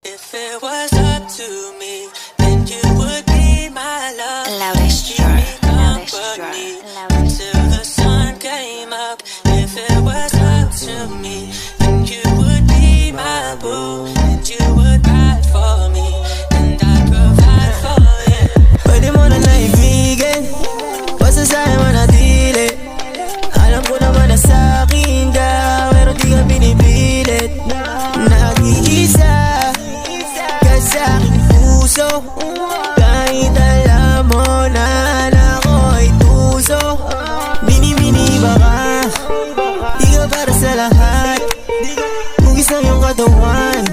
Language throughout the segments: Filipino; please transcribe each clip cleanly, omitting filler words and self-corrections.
If it was up to me, then you would be my love. Loudest Keep me drawer, company loudest until the sun came up. If it was up to me, then you would be my boo, and you would ride for me, and I'd provide for you. Pwede mo na naibigan, basta sa'yo manatili. Alam ko naman na sa'kin ka, pero di ka pinipilit. Nag-iisa ka sa'king puso, kahit alam mo na ako'y tuso. Mini-mini ba ka? Di ka para sa lahat. Hugis ng iyong katawan,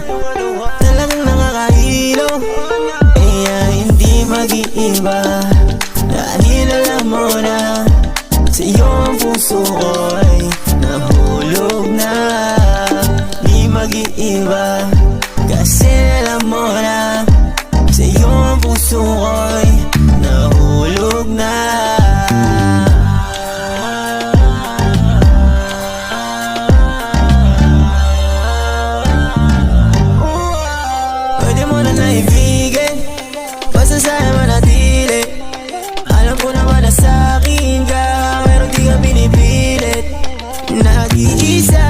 talagang nakakahilo. Kaya hindi mag-iiba, dahil alam mo na sa iyo ang puso ko'y nahulog na. Di mag-iiba, kasi alam mo na sa iyo ang puso ko'y nahulog na. Pwede mo na naibigan, basta sa'yo manatili. Alam ko naman na sa'kin ka, pero di ka pinipilit. Nag-iisa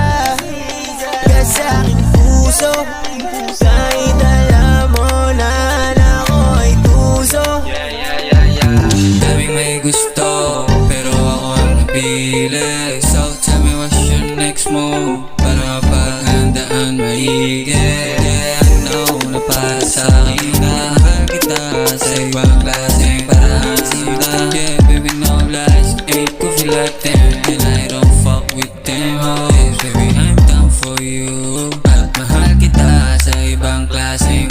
ka sa'king puso, kahit alam mo na ako'y tuso. Daming may gusto, pero ako ang napili. So tell me what's your next move, para mapaghandaan maigi. Yeah, I know na para sa'kin, mahal kita sa ibang klaseng paraan. Yeah, baby, no lies, ain't goofy like them, and I don't fuck with them hoes. Baby, I'm down for you, at mahal kita sa ibang klaseng